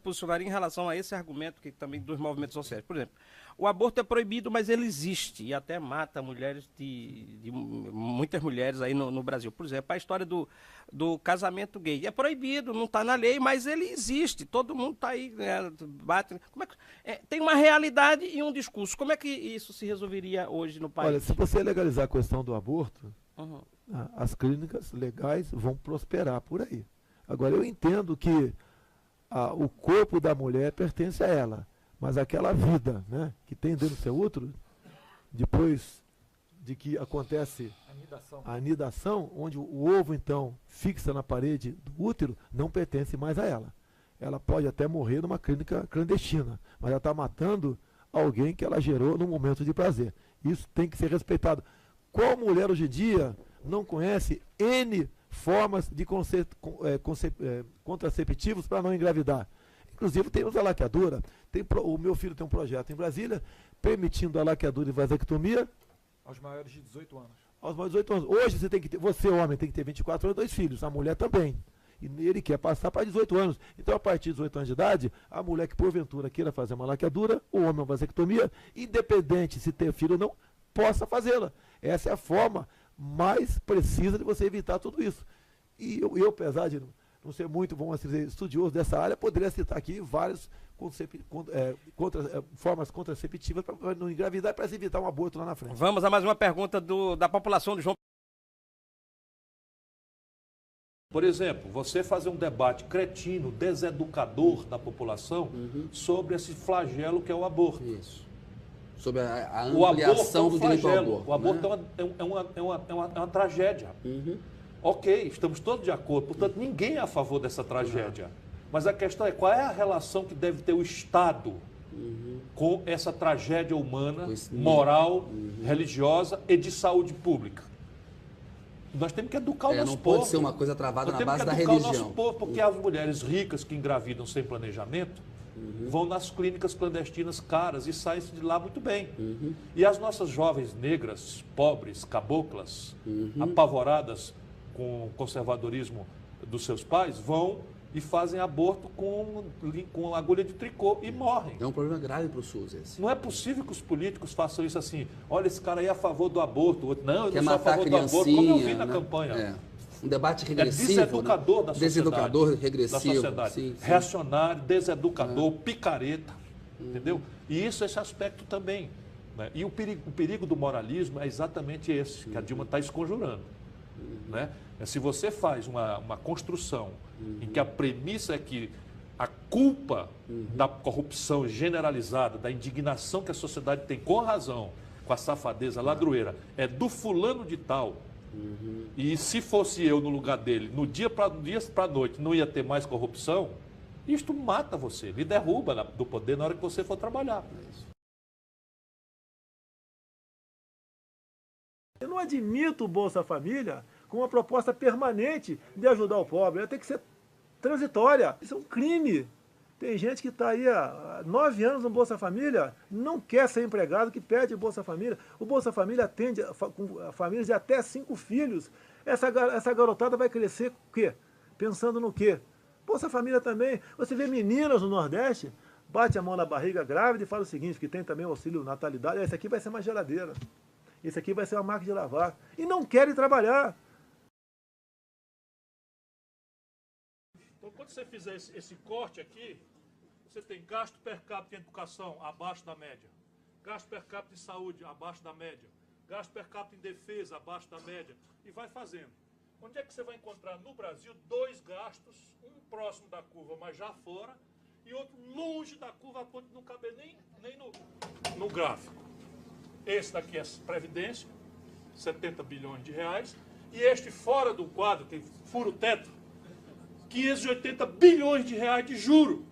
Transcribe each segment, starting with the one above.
posicionaria em relação a esse argumento que também dos movimentos sociais. Por exemplo, o aborto é proibido, mas ele existe e até mata mulheres de muitas mulheres aí no Brasil. Por exemplo, a história do casamento gay é proibido, não está na lei, mas ele existe. Todo mundo está aí, né, bate. Como é que, tem uma realidade e um discurso. Como é que isso se resolveria hoje no país? Olha, se você legalizar a questão do aborto, Uhum. as clínicas legais vão prosperar por aí. Agora, eu entendo que o corpo da mulher pertence a ela, mas aquela vida, né, que tem dentro do seu útero, depois de que acontece a anidação, onde o ovo, então, fixa na parede do útero, não pertence mais a ela. Ela pode até morrer numa clínica clandestina, mas ela está matando alguém que ela gerou num momento de prazer. Isso tem que ser respeitado. Qual mulher hoje em dia não conhece N formas de contraceptivos para não engravidar? Inclusive temos a laqueadura. O meu filho tem um projeto em Brasília permitindo a laqueadura e vasectomia aos maiores de 18 anos. Aos maiores de 18 anos. Hoje você tem que ter, você homem tem que ter 24 anos e 2 filhos, a mulher também. E ele quer passar para 18 anos. Então, a partir de 18 anos de idade, a mulher que porventura queira fazer uma laqueadura, o homem uma vasectomia, independente se ter filho ou não, possa fazê-la. Essa é a forma mais precisa de você evitar tudo isso. E eu apesar de não ser muito, vamos dizer, estudioso dessa área, poderia citar aqui várias formas contraceptivas para não engravidar e para evitar um aborto lá na frente. Vamos a mais uma pergunta da população do João. Por exemplo, você fazer um debate cretino, deseducador da população sobre esse flagelo que é o aborto. Isso. Sobre a ampliação do direito ao aborto. O aborto, né, é uma tragédia. Ok, estamos todos de acordo, portanto, ninguém é a favor dessa tragédia. Mas a questão é qual é a relação que deve ter o Estado com essa tragédia humana, moral, religiosa e de saúde pública. Nós temos que educar o nosso povo. Não pode ser uma coisa travada na base da religião. Nós temos que educar o nosso povo, porque as mulheres ricas que engravidam sem planejamento vão nas clínicas clandestinas caras e saem de lá muito bem. E as nossas jovens negras, pobres, caboclas, apavoradas com o conservadorismo dos seus pais, vão e fazem aborto com agulha de tricô e morrem. É um problema grave para o SUS esse. Não é possível que os políticos façam isso assim. Olha, esse cara aí é a favor do aborto. O outro, não, eu quer não sou a favor do aborto, como eu vi na campanha. Um debate regressivo. Deseducador, né? Da sociedade. Deseducador, regressivo. Da sociedade. Sim. Reacionário, deseducador, picareta. Entendeu? E isso, esse aspecto também. Né? E o perigo do moralismo é exatamente esse, que a Dilma está esconjurando. Né? Se você faz uma construção em que a premissa é que a culpa da corrupção generalizada, da indignação que a sociedade tem com razão, com a safadeza ladroeira, é do fulano de tal, e se fosse eu no lugar dele, no dia para a noite, não ia ter mais corrupção, isto mata você, lhe derruba do poder na hora que você for trabalhar. Eu não admito o Bolsa Família com uma proposta permanente de ajudar o pobre. Ela tem que ser transitória. Isso é um crime. Tem gente que está aí há 9 anos no Bolsa Família, não quer ser empregado, que pede Bolsa Família. O Bolsa Família atende com famílias de até 5 filhos. Essa garotada vai crescer o quê? Pensando no quê? Bolsa Família também. Você vê meninas no Nordeste, bate a mão na barriga grávida e fala o seguinte, que tem também o auxílio natalidade, esse aqui vai ser uma geladeira. Esse aqui vai ser uma máquina de lavar. E não querem trabalhar. Então, quando você fizer esse corte aqui, você tem gasto per capita em educação abaixo da média, gasto per capita em saúde abaixo da média, gasto per capita em defesa abaixo da média, e vai fazendo. Onde é que você vai encontrar no Brasil 2 gastos, um próximo da curva, mas já fora, e outro longe da curva, a ponto de não caber nem no gráfico? Esse daqui é Previdência, 70 bilhões de reais, e este fora do quadro, que fura o teto, 580 bilhões de reais de juro.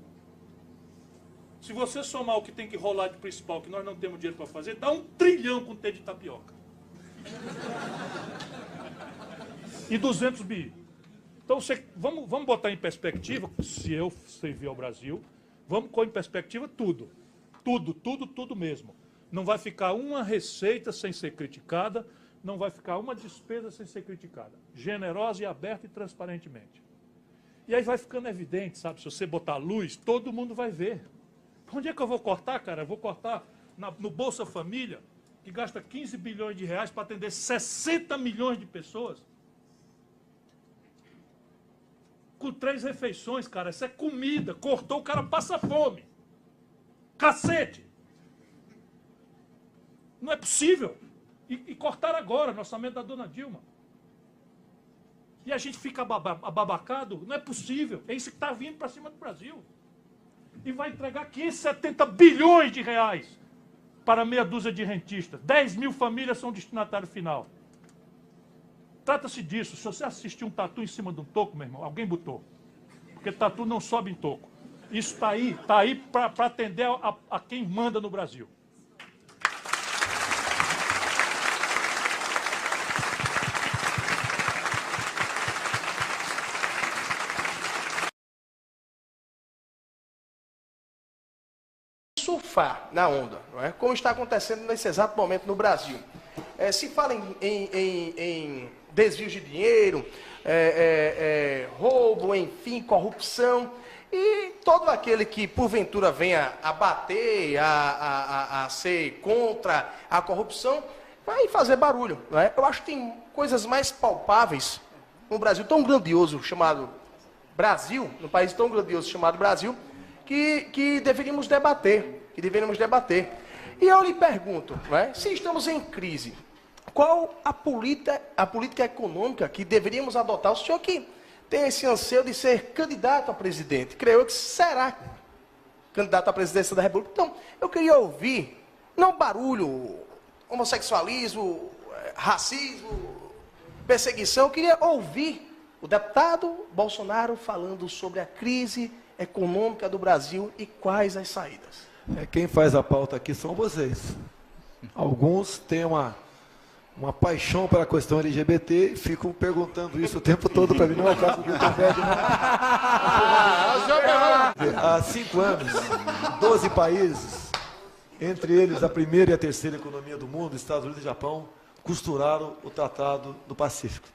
Se você somar o que tem que rolar de principal, que nós não temos dinheiro para fazer, dá 1 trilhão com T de tapioca. E 200 bi. Então, vamos botar em perspectiva, se eu servir ao Brasil, vamos pôr em perspectiva tudo. Tudo mesmo. Não vai ficar uma receita sem ser criticada, não vai ficar uma despesa sem ser criticada. Generosa e aberta e transparentemente. E aí vai ficando evidente, sabe? Se você botar luz, todo mundo vai ver. Onde é que eu vou cortar, cara? Eu vou cortar no Bolsa Família, que gasta 15 bilhões de reais para atender 60 milhões de pessoas. Com 3 refeições, cara. Isso é comida. Cortou, o cara passa fome. Cacete! Não é possível. E cortaram agora no orçamento da dona Dilma. E a gente fica ababacado? Não é possível. É isso que está vindo para cima do Brasil. E vai entregar 570 bilhões de reais para meia dúzia de rentistas. 10 mil famílias são destinatário final. Trata-se disso. Se você assistir um tatu em cima de um toco, meu irmão, alguém botou. Porque tatu não sobe em toco. Isso está aí para atender a quem manda no Brasil. Surfar na onda, não é? Como está acontecendo nesse exato momento no Brasil. Se fala em desvios de dinheiro, roubo, enfim, corrupção, e todo aquele que porventura venha a bater, a ser contra a corrupção, vai fazer barulho, não é? Eu acho que tem coisas mais palpáveis no Brasil tão grandioso chamado Brasil, num país tão grandioso chamado Brasil, que deveríamos debater, E eu lhe pergunto, não é? Se estamos em crise, qual a política econômica que deveríamos adotar? O senhor que tem esse anseio de ser candidato a presidente, creio eu que será candidato à presidência da República. Então, eu queria ouvir, não barulho, homossexualismo, racismo, perseguição, eu queria ouvir o deputado Bolsonaro falando sobre a crise econômica do Brasil e quais as saídas. Quem faz a pauta aqui são vocês. Alguns têm uma paixão pela questão LGBT e ficam perguntando isso o tempo todo para mim. Não é o caso do Gutenberg, não. Há 5 anos, 12 países, entre eles a primeira e a terceira economia do mundo, Estados Unidos e Japão, costuraram o Tratado do Pacífico.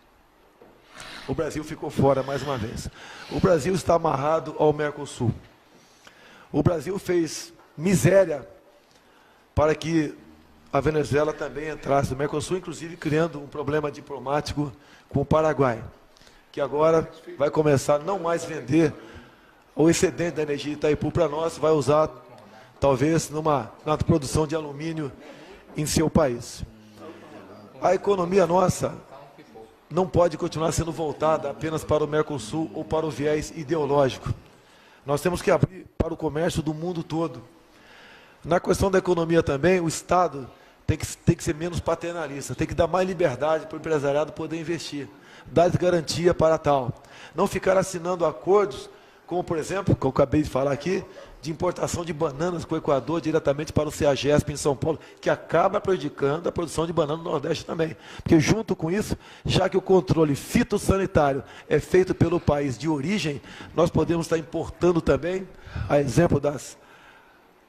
O Brasil ficou fora mais uma vez. O Brasil está amarrado ao Mercosul. O Brasil fez miséria para que a Venezuela também entrasse no Mercosul, inclusive criando um problema diplomático com o Paraguai, que agora vai começar a não mais vender o excedente da energia Itaipu para nós, vai usar talvez na produção de alumínio em seu país. A economia nossa não pode continuar sendo voltada apenas para o Mercosul ou para o viés ideológico. Nós temos que abrir para o comércio do mundo todo. Na questão da economia também, o Estado tem que ser menos paternalista, tem que dar mais liberdade para o empresariado poder investir, dar garantia para tal. Não ficar assinando acordos, como por exemplo, que eu acabei de falar aqui, de importação de bananas com o Equador diretamente para o CEAGESP em São Paulo, que acaba prejudicando a produção de banana no Nordeste também. Porque junto com isso, já que o controle fitossanitário é feito pelo país de origem, nós podemos estar importando também, a exemplo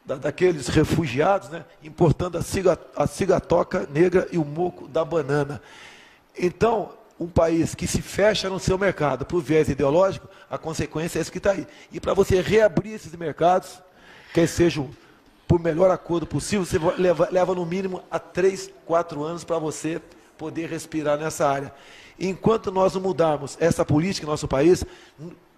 daqueles refugiados, né, importando a cigatoca negra e o moco da banana. Então, um país que se fecha no seu mercado por viés ideológico, a consequência é essa que está aí. E para você reabrir esses mercados, quer sejam por melhor acordo possível, você leva no mínimo a 3, 4 anos para você poder respirar nessa área. Enquanto nós não mudarmos essa política no nosso país,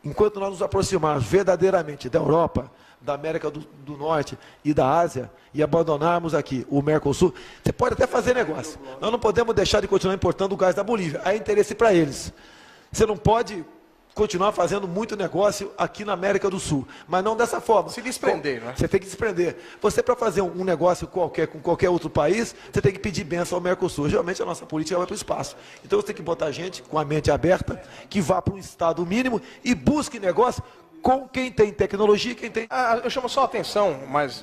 enquanto nós nos aproximarmos verdadeiramente da Europa, da América do Norte e da Ásia, e abandonarmos aqui o Mercosul, você pode até fazer negócio. Nós não podemos deixar de continuar importando o gás da Bolívia. Há interesse para eles. Você não pode continuar fazendo muito negócio aqui na América do Sul, mas não dessa forma. Se desprender, né? Você tem que desprender. Você, para fazer um negócio qualquer com qualquer outro país, você tem que pedir bênção ao Mercosul. Geralmente a nossa política vai para o espaço. Então você tem que botar gente com a mente aberta, que vá para um estado mínimo e busque negócio com quem tem tecnologia, quem tem... Eu chamo só a atenção, mais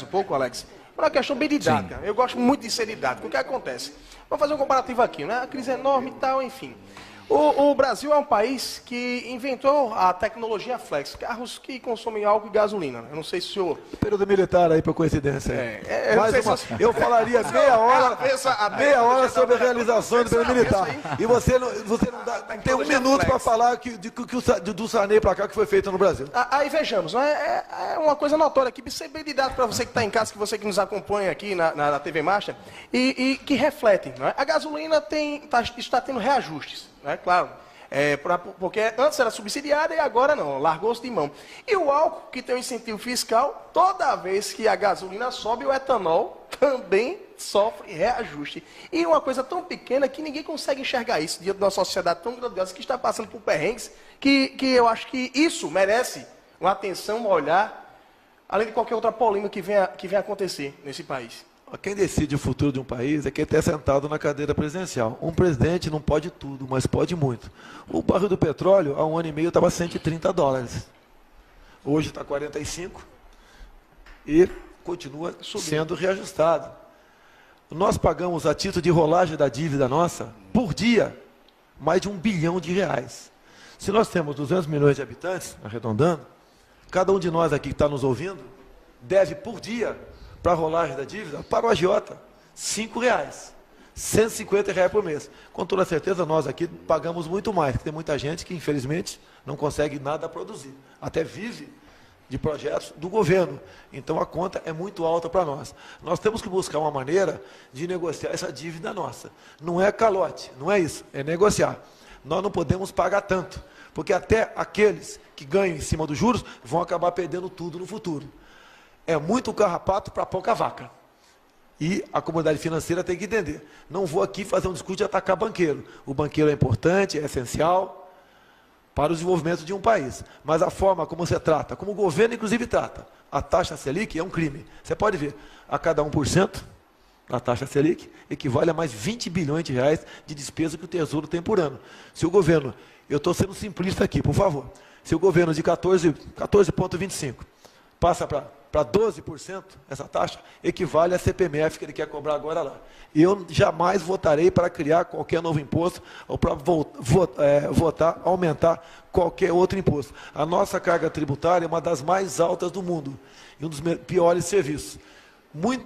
um pouco, Alex, para uma questão bem didática. Sim. Eu gosto muito de ser didático. O que acontece? Vamos fazer um comparativo aqui, né? A crise é enorme e tal, enfim. O Brasil é um país que inventou a tecnologia flex, carros que consomem álcool e gasolina. Eu não sei se o senhor... Período militar aí, por coincidência. Eu falaria meia hora sobre a realização do período militar. E você não tem um minuto para falar do Sarney para cá que foi feito no Brasil. Aí vejamos, é uma coisa notória aqui, ser bem de dados para você que está em casa, que você que nos acompanha aqui na TV Marcha, e que refletem. Não é? A gasolina está tendo reajustes. Claro, porque antes era subsidiada e agora não, largou-se de mão. E o álcool, que tem um incentivo fiscal, toda vez que a gasolina sobe, o etanol também sofre reajuste. E uma coisa tão pequena que ninguém consegue enxergar isso diante de uma sociedade tão grandiosa que está passando por perrengues, que eu acho que isso merece uma atenção, um olhar, além de qualquer outra polêmica que venha acontecer nesse país. Quem decide o futuro de um país é quem está sentado na cadeira presidencial. Um presidente não pode tudo, mas pode muito. O barril do petróleo, há 1 ano e meio, estava $130. Hoje está 45 e continua sendo reajustado. Nós pagamos, a título de rolagem da dívida nossa, por dia, mais de R$1 bilhão. Se nós temos 200 milhões de habitantes, arredondando, cada um de nós aqui que está nos ouvindo, deve por dia, para a rolagem da dívida, para o agiota, R$5, R$150 por mês. Com toda certeza, nós aqui pagamos muito mais, porque tem muita gente que, infelizmente, não consegue nada produzir. Até vive de projetos do governo. Então, a conta é muito alta para nós. Nós temos que buscar uma maneira de negociar essa dívida nossa. Não é calote, não é isso, é negociar. Nós não podemos pagar tanto, porque até aqueles que ganham em cima dos juros vão acabar perdendo tudo no futuro. É muito carrapato para pouca vaca. E a comunidade financeira tem que entender. Não vou aqui fazer um discurso de atacar banqueiro. O banqueiro é importante, é essencial para o desenvolvimento de um país. Mas a forma como você trata, como o governo inclusive trata, a taxa Selic é um crime. Você pode ver, a cada 1% da taxa Selic equivale a mais R$20 bilhões de despesa que o Tesouro tem por ano. Se o governo, eu estou sendo simplista aqui, por favor, se o governo de 14,25 passa para 12%, essa taxa equivale à CPMF que ele quer cobrar agora lá. Eu jamais votarei para criar qualquer novo imposto ou para aumentar qualquer outro imposto. A nossa carga tributária é uma das mais altas do mundo e um dos piores serviços.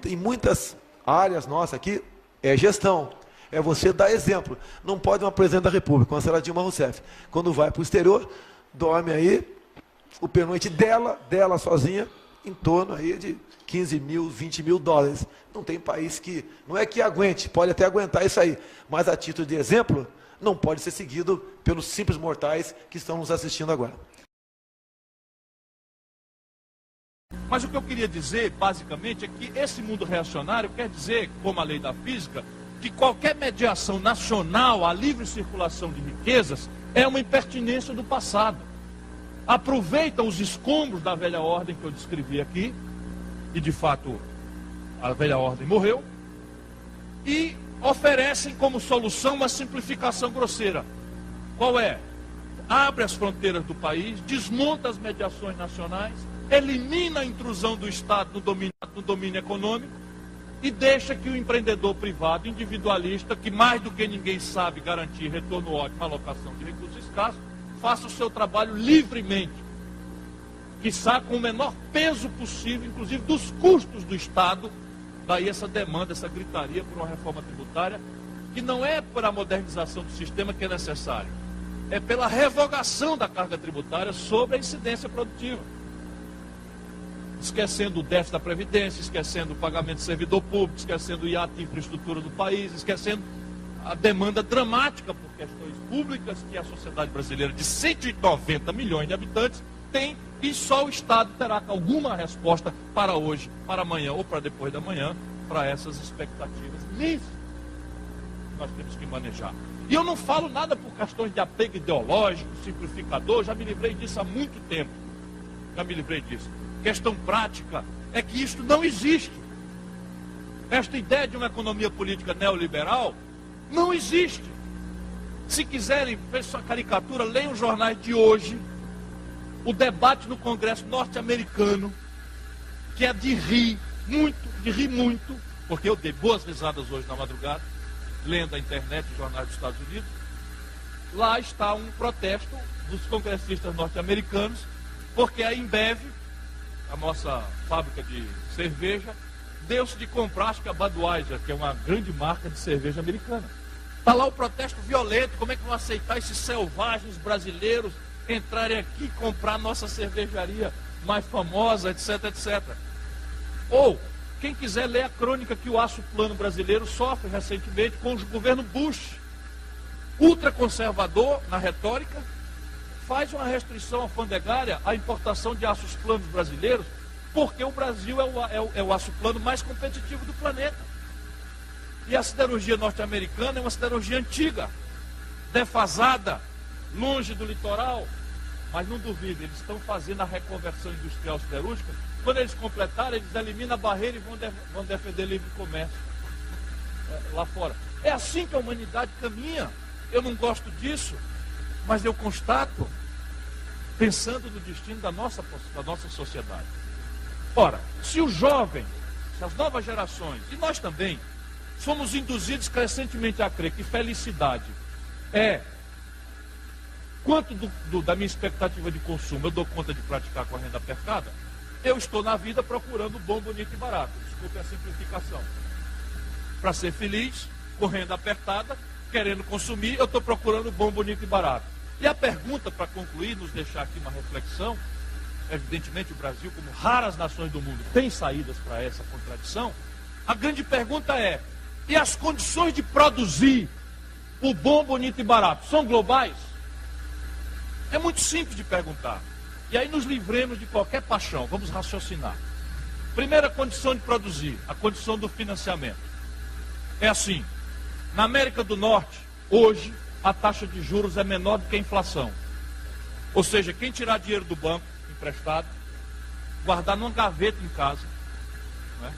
Em muitas áreas nossas aqui é gestão, é você dar exemplo. Não pode uma presidente da República, como a senhora Dilma Rousseff, quando vai para o exterior, dorme aí, o pernoite dela sozinha, em torno aí de 15 mil, 20 mil dólares. Não tem país que, não é que aguente, pode até aguentar isso aí, mas a título de exemplo, não pode ser seguido pelos simples mortais que estão nos assistindo agora. Mas o que eu queria dizer, basicamente, é que esse mundo reacionário quer dizer, como a lei da física, que qualquer mediação nacional à livre circulação de riquezas é uma impertinência do passado. Aproveitam os escombros da velha ordem que eu descrevi aqui, e de fato a velha ordem morreu, e oferecem como solução uma simplificação grosseira. Qual é? Abre as fronteiras do país, desmonta as mediações nacionais, elimina a intrusão do Estado no domínio econômico e deixa que o empreendedor privado, individualista, que mais do que ninguém sabe garantir retorno ótimo à alocação de recursos escassos, faça o seu trabalho livremente, quiçá com o menor peso possível, inclusive dos custos do Estado. Daí essa demanda, essa gritaria por uma reforma tributária, que não é por a modernização do sistema que é necessário, é pela revogação da carga tributária sobre a incidência produtiva. Esquecendo o déficit da Previdência, esquecendo o pagamento de servidor público, esquecendo o hiato de infraestrutura do país, esquecendo a demanda dramática por questões públicas que a sociedade brasileira de 190 milhões de habitantes tem, e só o Estado terá alguma resposta para hoje, para amanhã ou para depois da manhã, para essas expectativas níveis que nós temos que manejar. E eu não falo nada por questões de apego ideológico, simplificador, já me livrei disso há muito tempo. Já me livrei disso. Questão prática é que isso não existe. Esta ideia de uma economia política neoliberal não existe. Se quiserem ver sua caricatura, leiam os jornais de hoje, o debate no Congresso norte-americano, que é de rir muito, porque eu dei boas risadas hoje na madrugada, lendo a internet e jornais dos Estados Unidos. lá está um protesto dos congressistas norte-americanos, porque a Embev, a nossa fábrica de cerveja, deu-se de comprar, acho que a Budweiser, que é uma grande marca de cerveja americana. Está lá o protesto violento, como é que vão aceitar esses selvagens brasileiros entrarem aqui e comprar nossa cervejaria mais famosa, etc, etc. Ou, quem quiser ler a crônica que o aço plano brasileiro sofre recentemente com o governo Bush, ultraconservador na retórica, faz uma restrição alfandegária à importação de aços planos brasileiros, porque o Brasil é o aço plano mais competitivo do planeta. E a siderurgia norte-americana é uma siderurgia antiga, defasada, longe do litoral. Mas não duvide, eles estão fazendo a reconversão industrial siderúrgica. Quando eles completarem, eles eliminam a barreira e vão defender livre comércio lá fora. É assim que a humanidade caminha. Eu não gosto disso, mas eu constato, pensando no destino da nossa sociedade. Ora, se o jovem, se as novas gerações, e nós também, somos induzidos crescentemente a crer que felicidade é quanto da minha expectativa de consumo eu dou conta de praticar com a renda apertada, eu estou na vida procurando bom, bonito e barato. Desculpe a simplificação. Para ser feliz, com renda apertada, querendo consumir, eu estou procurando bom, bonito e barato. E a pergunta, para concluir, nos deixar aqui uma reflexão, evidentemente o Brasil, como raras nações do mundo, tem saídas para essa contradição. A grande pergunta é, e as condições de produzir o bom, bonito e barato são globais? É muito simples de perguntar. E aí nos livremos de qualquer paixão, vamos raciocinar. Primeira condição de produzir, a condição do financiamento. É assim, na América do Norte, hoje, a taxa de juros é menor do que a inflação. Ou seja, quem tirar dinheiro do banco, emprestado, guardar numa gaveta em casa, né,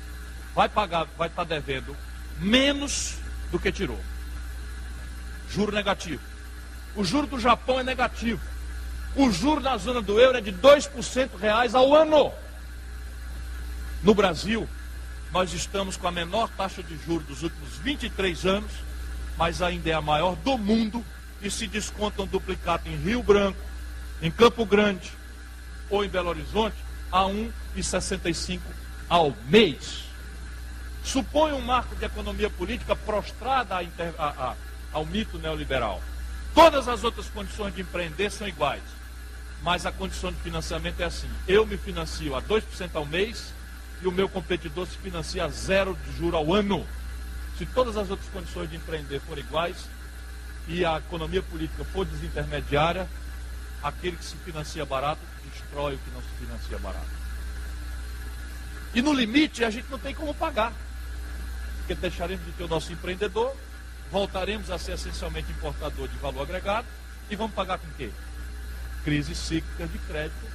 vai estar devendo menos do que tirou. Juro negativo. O juro do Japão é negativo. O juro na zona do euro é de 2% reais ao ano. No Brasil, nós estamos com a menor taxa de juros dos últimos 23 anos, mas ainda é a maior do mundo, e se descontam duplicado em Rio Branco, em Campo Grande ou em Belo Horizonte, a 1,65 ao mês. Supõe um marco de economia política prostrada ao mito neoliberal. Todas as outras condições de empreender são iguais, mas a condição de financiamento é assim: eu me financio a 2% ao mês e o meu competidor se financia a 0 de juro ao ano. Se todas as outras condições de empreender forem iguais e a economia política for desintermediária, aquele que se financia barato destrói o que não se financia barato. E no limite a gente não tem como pagar, porque deixaremos de ter o nosso empreendedor, voltaremos a ser essencialmente importador de valor agregado e vamos pagar com o quê? Crises cíclicas de crédito,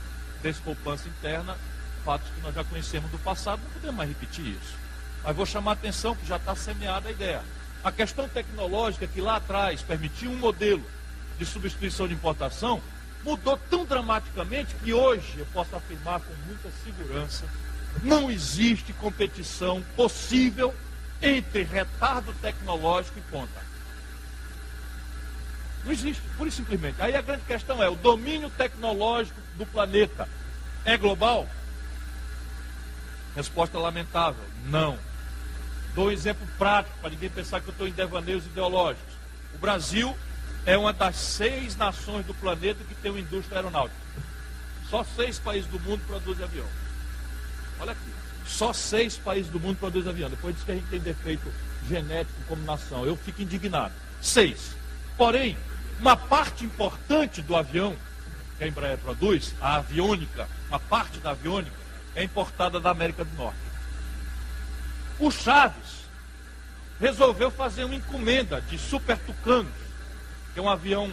despoupança interna, fatos que nós já conhecemos do passado, não podemos mais repetir isso. Mas vou chamar a atenção que já está semeada a ideia. A questão tecnológica que lá atrás permitia um modelo de substituição de importação, mudou tão dramaticamente que hoje, eu posso afirmar com muita segurança, não existe competição possível entre retardo tecnológico e ponta. Não existe, pura e simplesmente. Aí a grande questão é, o domínio tecnológico do planeta é global? Resposta lamentável, não. Dou um exemplo prático, para ninguém pensar que eu estou em devaneios ideológicos. O Brasil é uma das 6 nações do planeta que tem uma indústria aeronáutica. Só 6 países do mundo produzem avião. Olha aqui, só 6 países do mundo produzem avião. Depois diz que a gente tem defeito genético como nação. Eu fico indignado. 6. Porém, uma parte importante do avião que a Embraer produz, a aviônica, uma parte da aviônica, é importada da América do Norte. O Chaves resolveu fazer uma encomenda de Super Tucanos, que é um avião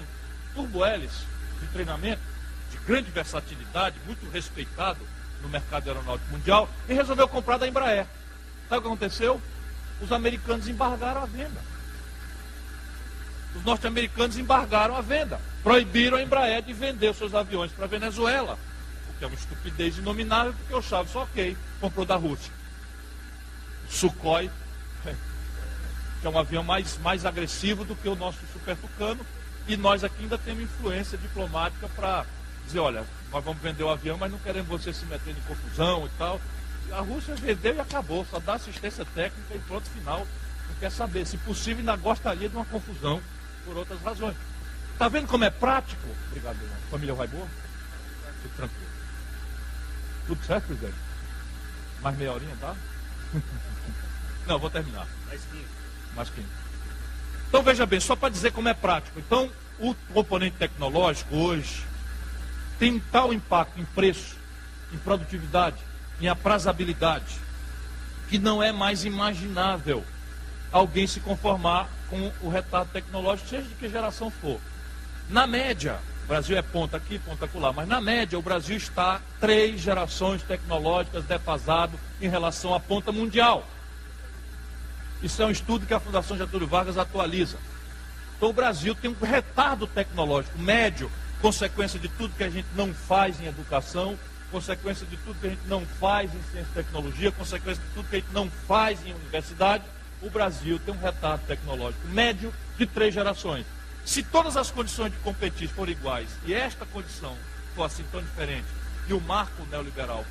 turbo-hélice de treinamento, de grande versatilidade, muito respeitado no mercado aeronáutico mundial, e resolveu comprar da Embraer. Sabe o que aconteceu? Os americanos embargaram a venda. Os norte-americanos embargaram a venda. Proibiram a Embraer de vender os seus aviões para a Venezuela. O que é uma estupidez inominável, porque o Chaves, ok, comprou da Rússia. Sukhoi, que é um avião mais agressivo do que o nosso Super Tucano, E nós aqui ainda temos influência diplomática para dizer, olha, nós vamos vender o avião, mas não queremos você se meter em confusão e tal. A Rússia vendeu e acabou, só dá assistência técnica e pronto, final. Não quer saber. Se possível, ainda gostaria de uma confusão por outras razões. Está vendo como é prático? Obrigado, irmão. Família vai boa? Tudo tranquilo. Tudo certo, presidente? Mais meia horinha, tá? Não, vou terminar. Mais 15. Então, veja bem, só para dizer como é prático. Então, o componente tecnológico hoje tem um tal impacto em preço, em produtividade, em aprazabilidade, que não é mais imaginável alguém se conformar com o retardo tecnológico, seja de que geração for. Na média, o Brasil é ponta aqui, ponta acolá, mas na média o Brasil está 3 gerações tecnológicas defasado em relação à ponta mundial. Isso é um estudo que a Fundação Getúlio Vargas atualiza. Então o Brasil tem um retardo tecnológico médio, consequência de tudo que a gente não faz em educação, consequência de tudo que a gente não faz em ciência e tecnologia, consequência de tudo que a gente não faz em universidade. O Brasil tem um retardo tecnológico médio de 3 gerações. Se todas as condições de competir forem iguais e esta condição for assim tão diferente e o marco neoliberal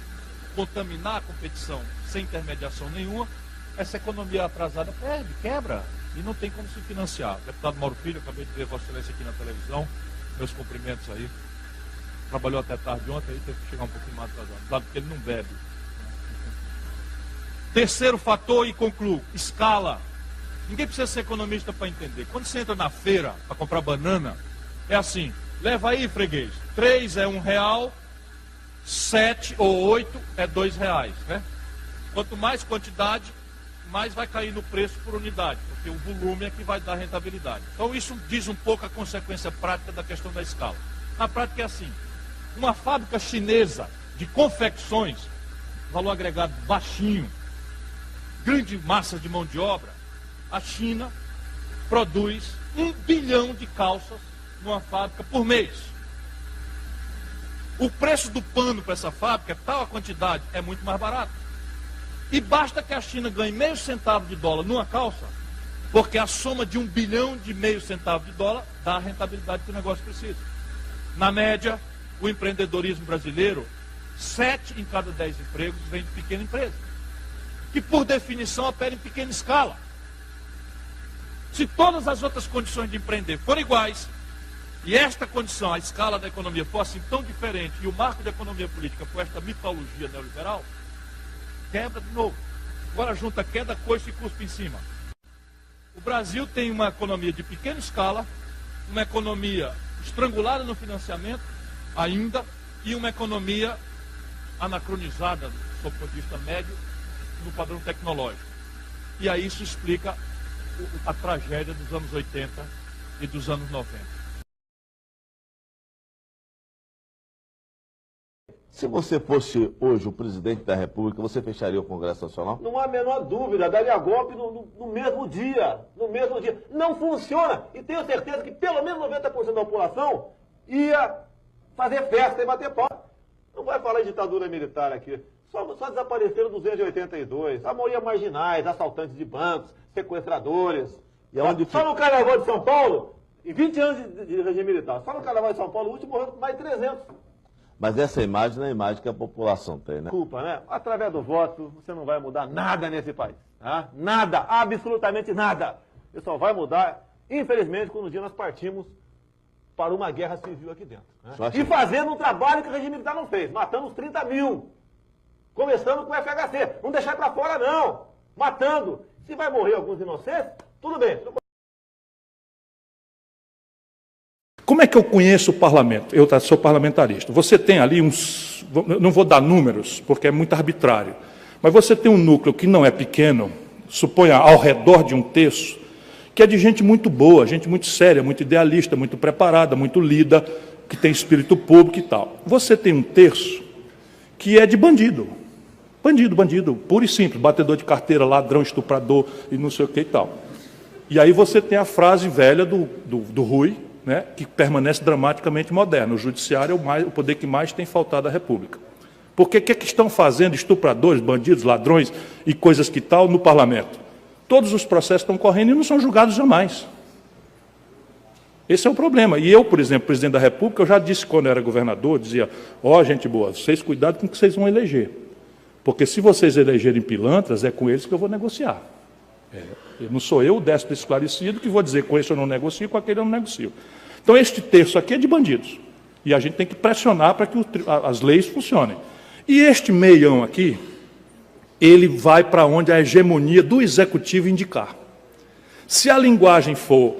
contaminar a competição sem intermediação nenhuma, essa economia atrasada perde, quebra e não tem como se financiar. Deputado Mauro Filho, acabei de ver Vossa Excelência aqui na televisão, meus cumprimentos aí. Trabalhou até tarde ontem, aí teve que chegar um pouquinho mais atrasado, claro, porque ele não bebe. Terceiro fator, e concluo, escala. Ninguém precisa ser economista para entender. Quando você entra na feira para comprar banana, é assim, leva aí, freguês, 3 é R$1, 7 ou 8 é R$2, né? Quanto mais quantidade, mais vai cair no preço por unidade, porque o volume é que vai dar rentabilidade. Então isso diz um pouco a consequência prática da questão da escala. Na prática é assim, uma fábrica chinesa de confecções, valor agregado baixinho, grande massa de mão de obra, a China produz 1 bilhão de calças numa fábrica por mês. O preço do pano para essa fábrica, tal a quantidade, é muito mais barato. E basta que a China ganhe meio centavo de dólar numa calça, porque a soma de 1 bilhão de meio centavo de dólar dá a rentabilidade que o negócio precisa. Na média, o empreendedorismo brasileiro, 7 em cada 10 empregos vem de pequena empresa, que por definição opera em pequena escala. Se todas as outras condições de empreender forem iguais, e esta condição, a escala da economia, for assim tão diferente, e o marco da economia política for esta mitologia neoliberal, quebra de novo. Agora junta queda, coice e cuspe em cima. O Brasil tem uma economia de pequena escala, uma economia estrangulada no financiamento ainda, e uma economia anacronizada, sob o ponto de vista médio, no padrão tecnológico. E aí isso explica a tragédia dos anos 80 e dos anos 90. Se você fosse hoje o presidente da República, você fecharia o Congresso Nacional? Não há a menor dúvida, daria golpe no mesmo dia. No mesmo dia. Não funciona. E tenho certeza que pelo menos 90% da população ia fazer festa e bater pau. Não vai falar em ditadura militar aqui. Só desapareceram 282. A maioria marginais, assaltantes de bancos, sequestradores. E aonde só no Carnaval de São Paulo, em 20 anos de regime militar, só no Carnaval de São Paulo, o último morreu mais de 300. Mas essa imagem não é a imagem que a população tem, né? Culpa, né? Através do voto, você não vai mudar nada nesse país. Tá? Nada, absolutamente nada. Isso só vai mudar, infelizmente, quando um dia nós partimos para uma guerra civil aqui dentro. Né? E fazendo um trabalho que o regime militar não fez, matando uns 30 mil. Começando com o FHC. Não deixar para fora, não. Matando. Se vai morrer alguns inocentes, tudo bem. Como é que eu conheço o parlamento? Eu sou parlamentarista. Você tem ali uns... Não vou dar números, porque é muito arbitrário. Mas você tem um núcleo que não é pequeno, suponha ao redor de 1/3, que é de gente muito boa, gente muito séria, muito idealista, muito preparada, muito lida, que tem espírito público e tal. Você tem 1/3 que é de bandido. Bandido, puro e simples, batedor de carteira, ladrão, estuprador e não sei o que e tal. E aí você tem a frase velha do Rui, né, que permanece dramaticamente moderna. O judiciário é o poder que mais tem faltado à República. Porque o que estão fazendo estupradores, bandidos, ladrões e coisas que tal no parlamento? Todos os processos estão correndo e não são julgados jamais. Esse é o problema. E eu, por exemplo, presidente da República, eu já disse quando eu era governador, dizia, ó, gente boa, vocês cuidado com o que vocês vão eleger. Porque se vocês elegerem pilantras, é com eles que eu vou negociar. Não sou eu, o déspota esclarecido, que vou dizer com esse eu não negocio, com aquele eu não negocio. Então, este terço aqui é de bandidos. E a gente tem que pressionar para que as leis funcionem. E este meião aqui, ele vai para onde a hegemonia do executivo indicar. Se a linguagem for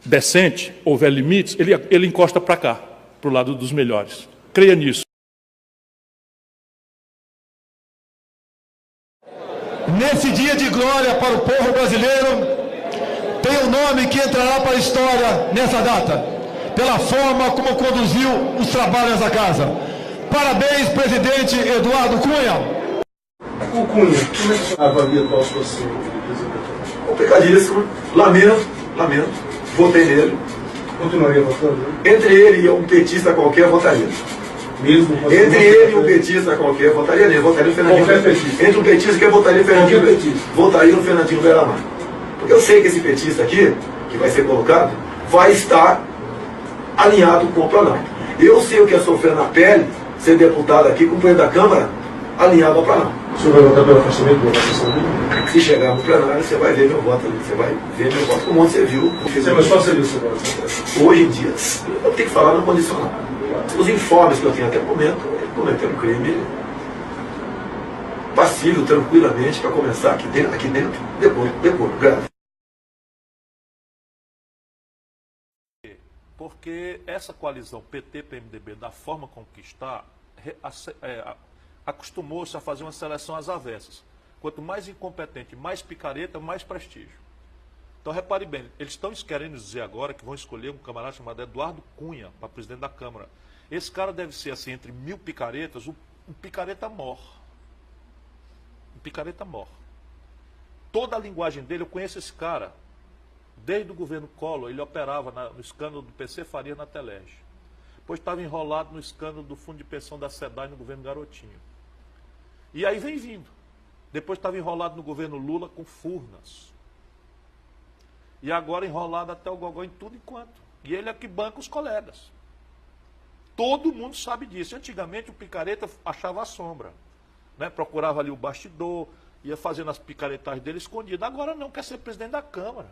decente, houver limites, ele encosta para cá, para o lado dos melhores. Creia nisso. Nesse dia de glória para o povo brasileiro, tem um nome que entrará para a história nessa data, pela forma como conduziu os trabalhos da casa. Parabéns, presidente Eduardo Cunha. O Cunha, como é que você avalia a atual situação do presidente? Complicadíssimo, lamento. Votei nele. Continuaria votando? Entre ele e um petista qualquer, votaria. Mesmo entre ele e um petista qualquer, votaria nele. Votaria no Fernandinho. Entre um petista que eu votaria no Fernandinho. Votaria no Fernandinho Beiramar. Porque eu sei que esse petista aqui, que vai ser colocado, vai estar alinhado com o Planalto. Eu sei o que é sofrer na pele, ser deputado aqui, com o presidente da Câmara, alinhado ao Planalto. O senhor vai votar pelo afastamento do votação? Se chegar no plenário, você vai ver meu voto ali. Você vai ver meu voto como você viu. Mas qual seria o seu voto? Hoje em dia, eu tenho que falar no condicional. Os informes que eu tenho até o momento, ele cometeu um crime passível, tranquilamente, para começar aqui dentro depois, grave. Porque essa coalizão PT-PMDB, da forma como que está, acostumou-se a fazer uma seleção às avessas. Quanto mais incompetente, mais picareta, mais prestígio. Então, repare bem, eles estão querendo dizer agora que vão escolher um camarada chamado Eduardo Cunha para presidente da Câmara. Esse cara deve ser, assim, entre 1000 picaretas, um picareta mor. Um picareta mor. Toda a linguagem dele, eu conheço esse cara. Desde o governo Collor, ele operava no escândalo do PC Faria na Telege. Depois estava enrolado no escândalo do fundo de pensão da SEDAI no governo Garotinho. E aí vem vindo. Depois estava enrolado no governo Lula com Furnas. E agora enrolado até o gogó em tudo enquanto. E ele é que banca os colegas. Todo mundo sabe disso. Antigamente o picareta achava a sombra. Né? Procurava ali o bastidor, ia fazendo as picaretagens dele escondidas. Agora não, quer ser presidente da Câmara.